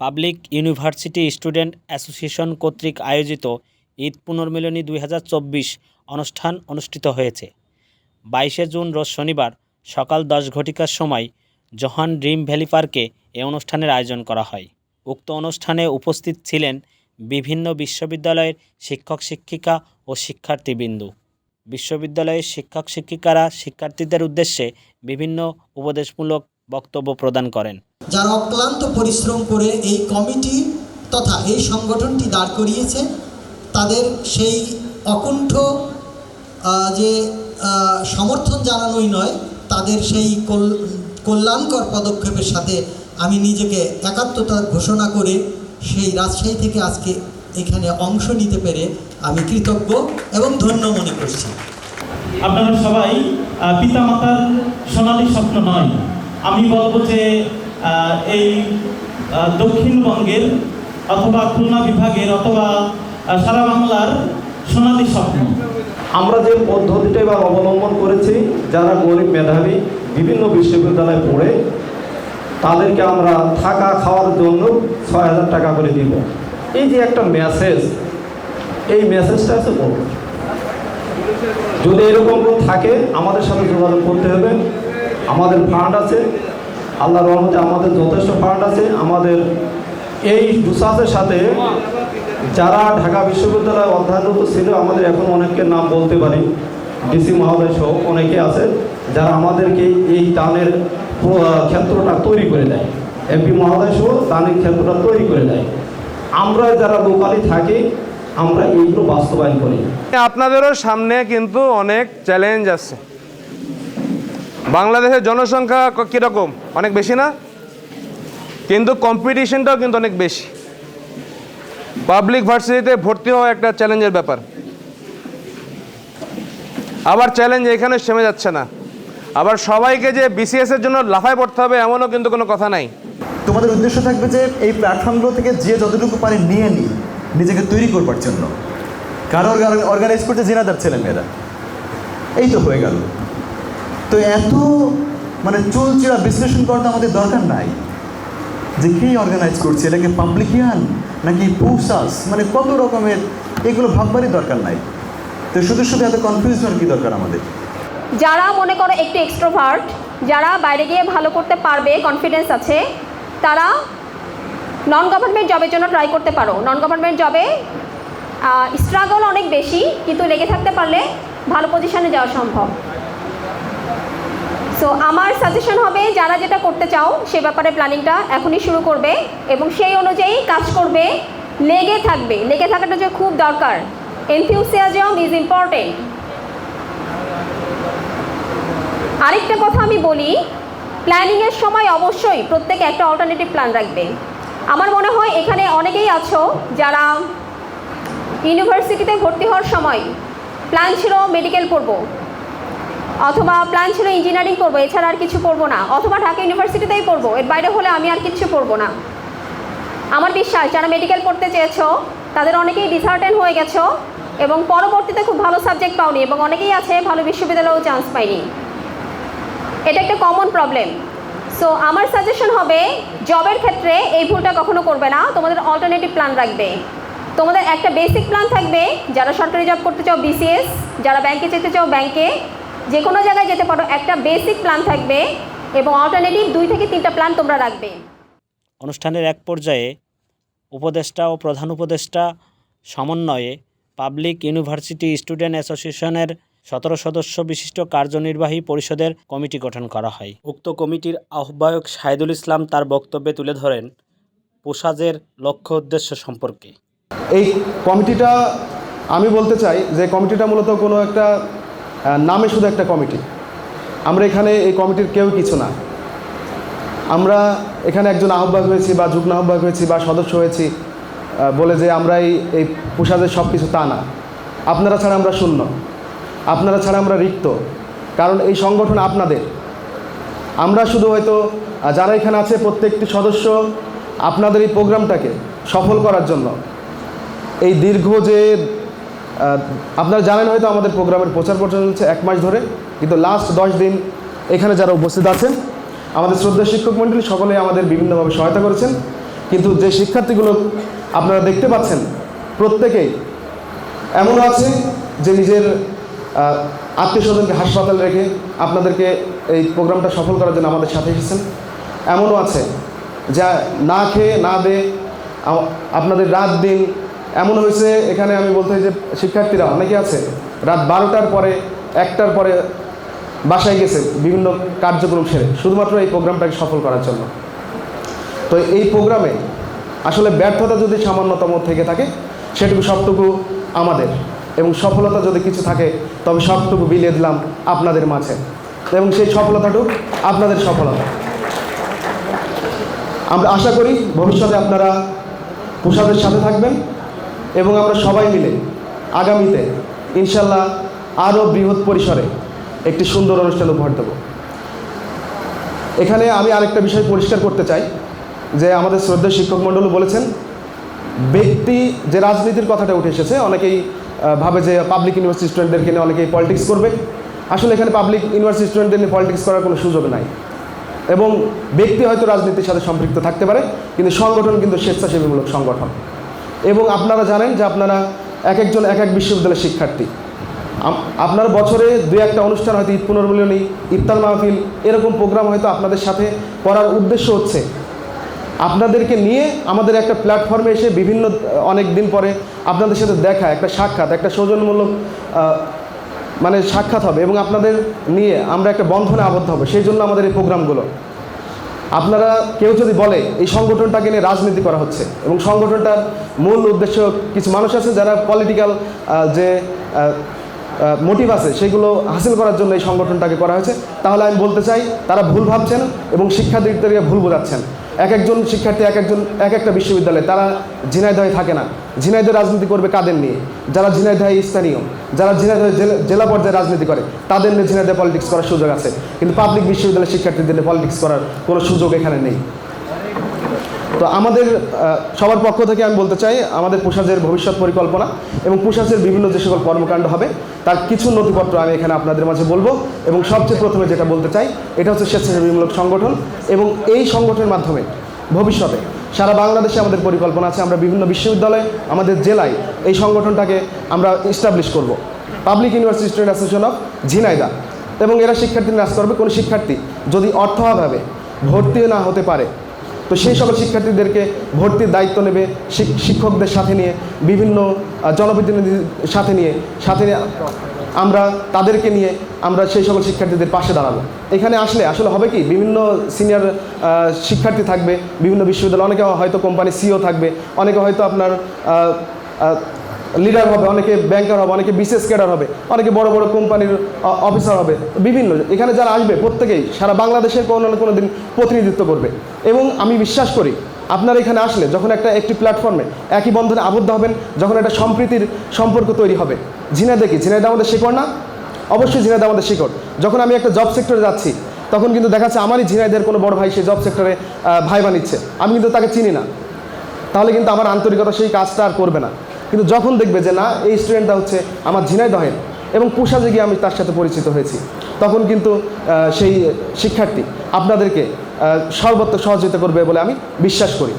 Public university student association কর্তৃক আয়োজিত ঈদ পুনর্মিলনী 2024 অনুষ্ঠান অনুষ্ঠিত হয়েছে। 22 জুন রোজ শনিবার সকাল 10 ঘটিকার সময় জোহান ড্রিম ভ্যালি পার্কে এ অনুষ্ঠানের আয়োজন করা হয়। উক্ত অনুষ্ঠানে উপস্থিত ছিলেন বিভিন্ন বিশ্ববিদ্যালয়ের শিক্ষক শিক্ষিকা ও শিক্ষার্থীবৃন্দ। বিশ্ববিদ্যালয়ের শিক্ষক শিক্ষিকারা শিক্ষার্থীদের উদ্দেশ্যে বিভিন্ন উপদেশমূলক বক্তব্য প্রদান করেন। যারা অক্লান্ত পরিশ্রম করে এই কমিটি তথা এই সংগঠনটি দাঁড় করিয়েছে, তাদের সেই অকুণ্ঠ যে সমর্থন জানানোই নয়, তাদের সেই কল্যাণকর পদক্ষেপের সাথে আমি নিজেকে একাত্মতা ঘোষণা করে সেই রাজশাহী থেকে আজকে এখানে অংশ নিতে পেরে আমি কৃতজ্ঞ এবং ধন্য মনে করছি। আপনারা সবাই পিতামাতার সোনালী স্বপ্ন নয়, আমি বলবো যে এই দক্ষিণবঙ্গের অথবা খুলনা বিভাগের অথবা সারা বাংলার সোনালী স্বপ্ন। আমরা যে পদ্ধতিটা এবার অবলম্বন করেছি, যারা গরিব মেধাবী বিভিন্ন বিশ্ববিদ্যালয়ে পড়ে তাদেরকে আমরা থাকা খাওয়ার জন্য 6,000 টাকা করে দিব। এই যে একটা মেসেজ, এই মেসেজটা আছে বড়। যদি এরকম থাকে আমাদের সাথে যোগাযোগ করতে হবে। আমাদের ফান্ড আছে, আল্লাহর রহমতে আমাদের যথেষ্ট ফান্ড আছে। আমাদের এই দুসাসের সাথে যারা ঢাকা বিশ্ববিদ্যালয়ে অধ্যয়নরত ছিল, আমাদের এখন অনেকের নাম বলতে পারি, ডিসি মহোদয় সহ অনেকে আছে যারা আমাদেরকে এই দানের ক্ষেত্রটা তৈরি করে দেয়। এমপি মহোদয় সহ দানের ক্ষেত্রটা তৈরি করে দেয়। আমরা যারা লোকালি থাকি আমরা এইগুলো বাস্তবায়ন করি। আপনাদেরও সামনে কিন্তু অনেক চ্যালেঞ্জ আছে। বাংলাদেশের জনসংখ্যা কীরকম? অনেক বেশি না? কিন্তু কম্পিটিশনটাও কিন্তু অনেক বেশি। পাবলিক ভার্সিটিতে ভর্তি হওয়া একটা চ্যালেঞ্জের ব্যাপার। আবার চ্যালেঞ্জ এখানে থেমে যাচ্ছে না। আবার সবাইকে যে বিসিএসের জন্য লাফায় পড়তে হবে এমনও কিন্তু কোনো কথা নাই। তোমাদের উদ্দেশ্য থাকবে যে এই প্ল্যাটফর্মগুলো থেকে যে যতটুকু পারে নিয়ে নিজেকে তৈরি করবার জন্য। কারো অর্গানাইজ করতে জেনাদার ছেলেমেয়েরা, এই তো হয়ে গেল। তো এত চুলচিড়া বিশ্লেষণ করাটা আমাদের দরকার নাই যে কে অর্গানাইজ করছে, এটাকে পাবলিকিয়ান নাকি পৌসাস, কত রকমের, এগুলো ভাববারই দরকার নাই। তো শুধু এত কনফিউশন কি দরকার আমাদের? যারা মনে করো একটু এক্সট্রোভার্ট, যারা বাইরে গিয়ে ভালো করতে পারবে, কনফিডেন্স আছে, তারা নন গভর্নমেন্ট জবের জন্য ট্রাই করতে পারো। নন গভর্নমেন্ট জবে স্ট্রাগল অনেক বেশি, কিন্তু লেগে থাকতে পারলে ভালো পজিশনে যাওয়া সম্ভব। সো আমার সাজেশন হবে, যারা যেটা করতে চাও সে ব্যাপারে প্ল্যানিংটা এখনই শুরু করবে এবং সেই অনুযায়ী কাজ করবে, লেগে থাকবে। লেগে থাকাটা যে খুব দরকার। এনথিউসিয়াজম ইজ ইম্পর্টেন্ট। আরেকটা কথা আমি বলি, প্ল্যানিংয়ের সময় অবশ্যই প্রত্যেকে একটা অল্টারনেটিভ প্ল্যান রাখবে। আমার মনে হয় এখানে অনেকেই আছো যারা ইউনিভার্সিটিতে ভর্তি হওয়ার সময় প্ল্যান ছিল মেডিকেল পড়বো, অথবা প্ল্যান ছিল ইঞ্জিনিয়ারিং করবো, এছাড়া আর কিছু পড়বো না, অথবা ঢাকা ইউনিভার্সিটিতেই পড়বো, এর বাইরে হলে আমি আর কিছু পড়বো না। আমার বিশ্বাস যারা মেডিকেল পড়তে চেয়েছো তাদের অনেকেই ডিসহার্টেন হয়ে গেছো এবং পরবর্তীতে খুব ভালো সাবজেক্ট পাওনি, এবং অনেকেই আছে ভালো বিশ্ববিদ্যালয়েও চান্স পাইনি। এটা একটা কমন প্রবলেম। সো আমার সাজেশন হবে, জবের ক্ষেত্রে এই ভুলটা কখনো করবে না। তোমাদের অল্টারনেটিভ প্ল্যান রাখবে। তোমাদের একটা বেসিক প্ল্যান থাকবে, যারা সরকারি জব করতে চাও বিসিএস, যারা ব্যাংকে যেতে চাও ব্যাংকে, যে কোনো জায়গায় যেতে পারো, একটা বেসিক প্ল্যান থাকবে এবং অল্টারনেটিভ 2 থেকে 3টা প্ল্যান তোমরা রাখবে। অনুষ্ঠানের এক পর্যায়ে উপদেষ্টা ও প্রধান উপদেষ্টা সমন্বয়ে পাবলিক ইউনিভার্সিটি স্টুডেন্ট অ্যাসোসিয়েশনের 17 সদস্য বিশিষ্ট কার্যনির্বাহী পরিষদের কমিটি গঠন করা হয়। উক্ত কমিটির আহ্বায়ক শাহিদুল ইসলাম তার বক্তব্যে তুলে ধরেন পোশাজের লক্ষ্য উদ্দেশ্য সম্পর্কে। এই কমিটিটা, আমি বলতে চাই যে কমিটিটা মূলত কোনো একটা নামে শুধু একটা কমিটি। আমরা এখানে এই কমিটির কেউ কিছু না। আমরা এখানে একজন আহ্বায়ক হয়েছি বা যুগ্ম আহ্বায়ক হয়েছি বা সদস্য হয়েছি বলে যে আমরা এই পোশাজের সব কিছু, তা না। আপনারা ছাড়া আমরা শূন্য, আপনারা ছাড়া আমরা রিক্ত। কারণ এই সংগঠন আপনাদের। আমরা শুধু হয়তো যারা এখানে আছে প্রত্যেকটি সদস্য আপনাদের এই প্রোগ্রামটাকে সফল করার জন্য এই দীর্ঘ যে আপনারা জানেন হয়তো আমাদের প্রোগ্রামের প্রচার চলছে 1 মাস ধরে, কিন্তু লাস্ট 10 দিন এখানে যারা উপস্থিত আছেন আমাদের শ্রদ্ধা শিক্ষক মণ্ডলী সকলেই আমাদের বিভিন্নভাবে সহায়তা করেছেন কিন্তু যে শিক্ষার্থীগুলো আপনারা দেখতে পাচ্ছেন প্রত্যেকেই এমনও আছে যে নিজের আত্মীয় স্বজনকে হাসপাতালে রেখে আপনাদেরকে এই প্রোগ্রামটা সফল করার জন্য আমাদের সাথে এসেছেন। এমনও আছে যা না খেয়ে না দে আপনাদের রাত দিন এমন হয়েছে, এখানে আমি বলতে চাই যে শিক্ষার্থীরা অনেকে আছে রাত 12টার পরে 1টার পরে বাসায় গেছে বিভিন্ন কার্যক্রম সেরে শুধুমাত্র এই প্রোগ্রামটাকে সফল করার জন্য। তো এই প্রোগ্রামে আসলে ব্যর্থতা যদি সামান্যতম থেকে থাকে সেটুকু সবটুকু আমাদের, এবং সফলতা যদি কিছু থাকে তবে সবটুকু বিলিয়ে দিলাম আপনাদের মাঝে, এবং সেই সফলতাটুকু আপনাদের সফলতা। আমরা আশা করি ভবিষ্যতে আপনারা পোশাকের সাথে থাকবেন এবং আমরা সবাই মিলে আগামীতে ইনশাল্লাহ আরও বৃহৎ পরিসরে একটি সুন্দর অনুষ্ঠান উপহার দেব। এখানে আমি আরেকটা বিষয় পরিষ্কার করতে চাই যে আমাদের শ্রদ্ধেয় শিক্ষক মণ্ডল বলেছেন ব্যক্তি যে রাজনীতির কথাটা উঠে এসেছে, অনেকেই ভাবে যে পাবলিক ইউনিভার্সিটি স্টুডেন্টদেরকে নিয়ে অনেকেই পলিটিক্স করবে। আসলে এখানে পাবলিক ইউনিভার্সিটি স্টুডেন্টদের নিয়ে পলিটিক্স করার কোনো সুযোগ নাই, এবং ব্যক্তি হয়তো রাজনীতির সাথে সম্পৃক্ত থাকতে পারে কিন্তু সংগঠন কিন্তু স্বেচ্ছাসেবীমূলক সংগঠন। এবং আপনারা জানেন যে আপনারা এক একজন এক এক বিশ্ববিদ্যালয়ের শিক্ষার্থী, আপনার বছরে 2-1টা অনুষ্ঠান হয়তো ঈদ পুনর্মিলনী, ইফতার মাহফিল এরকম প্রোগ্রাম হয়তো আপনাদের সাথে করার উদ্দেশ্য হচ্ছে আপনাদেরকে নিয়ে আমাদের একটা প্ল্যাটফর্মে এসে বিভিন্ন অনেক দিন পরে আপনাদের সাথে দেখা, একটা সাক্ষাৎ, একটা সৌজন্যমূলক মানে সাক্ষাৎ হবে এবং আপনাদের নিয়ে আমরা একটা বন্ধনে আবদ্ধ হব। সেই জন্য আমাদের এই প্রোগ্রামগুলো। আপনারা কেউ যদি বলে এই সংগঠনটাকে নিয়ে রাজনীতি করা হচ্ছে, এবং সংগঠনটার মূল উদ্দেশ্য কিছু মানুষ আছে যারা পলিটিক্যাল যে মোটিভ আছে সেগুলো হাসিল করার জন্য এই সংগঠনটাকে করা হয়েছে, তাহলে আমি বলতে চাই তারা ভুল ভাবছেন এবং শিক্ষার্থীদেরকে ভুল বোঝাচ্ছেন। এক একজন শিক্ষার্থী এক একটা বিশ্ববিদ্যালয়ে, তারা ঝিনাইদহে থাকে না। ঝিনাইদহে রাজনীতি করবে কাদের নিয়ে? যারা ঝিনাইদহে স্থানীয়, যারা ঝিনাইদহে জেলা পর্যায়ে রাজনীতি করে তাদের নিয়ে ঝিনাইদহে পলিটিক্স করার সুযোগ আছে, কিন্তু পাবলিক বিশ্ববিদ্যালয়ের শিক্ষার্থীদের নিয়ে পলিটিক্স করার কোনো সুযোগ এখানে নেই। তো আমাদের সবার পক্ষ থেকে আমি বলতে চাই আমাদের পুশাজের ভবিষ্যৎ পরিকল্পনা এবং পুশাজের বিভিন্ন যে সকল কর্মকাণ্ড হবে তার কিছু নথিপত্র আমি এখানে আপনাদের মাঝে বলবো। এবং সবচেয়ে প্রথমে যেটা বলতে চাই এটা হচ্ছে স্বেচ্ছাসেবীমূলক সংগঠন, এবং এই সংগঠনের মাধ্যমে ভবিষ্যতে সারা বাংলাদেশে আমাদের পরিকল্পনা আছে আমরা বিভিন্ন বিশ্ববিদ্যালয়ে, আমাদের জেলায় এই সংগঠনটাকে আমরা এস্টাবলিশ করব। Public university student association of Jhenaidah, এবং এরা শিক্ষার্থী কাজ করবে। কোনো শিক্ষার্থী যদি অর্থাভাবে ভর্তি না হতে পারে তো সেই সকল শিক্ষার্থীদেরকে ভর্তির দায়িত্ব নেবে শিক্ষকদের সাথে নিয়ে, বিভিন্ন জনপ্রতিনিধির সাথে নিয়ে আমরা তাদেরকে নিয়ে আমরা সেই সকল শিক্ষার্থীদের পাশে দাঁড়াবো। এখানে আসলে হবে কি, বিভিন্ন সিনিয়র শিক্ষার্থী থাকবে বিভিন্ন বিশ্ববিদ্যালয়, অনেকে হয়তো কোম্পানি সিও থাকবে, অনেকে হয়তো আপনার লিডার হবে, অনেকে ব্যাংকার হবে, অনেকে বিসিএস ক্যাডার হবে, অনেকে বড় বড় কোম্পানির অফিসার হবে। বিভিন্ন এখানে যারা আসবে প্রত্যেকেই সারা বাংলাদেশের কোনো না কোনো দিন প্রতিনিধিত্ব করবে। এবং আমি বিশ্বাস করি আপনারা এখানে আসলে যখন একটি প্ল্যাটফর্মে একই বন্ধনে আবদ্ধ হবেন, যখন একটা সম্প্রীতির সম্পর্ক তৈরি হবে। ঝিনাইদহ আমাদের শিকড় না? অবশ্যই ঝিনাইদহ আমাদের শিকড়। যখন আমি একটা জব সেক্টরে যাচ্ছি তখন কিন্তু দেখা যাচ্ছে আমারই ঝিনাইদহের কোনো বড় ভাই সেই জব সেক্টরে ভাই বানিচ্ছে, আমি কিন্তু তাকে চিনি না, তাহলে কিন্তু আমার আন্তরিকতা সেই কাজটা আর করবে না। কিন্তু যখন দেখবে যে না এই স্টুডেন্টটা হচ্ছে আমার ঝিনাইদহের এবং পুশাজে গিয়ে আমি তার সাথে পরিচিত হয়েছি, তখন কিন্তু সেই শিক্ষার্থী আপনাদেরকে সর্বত্র সহযোগিতা করবে বলে আমি বিশ্বাস করি।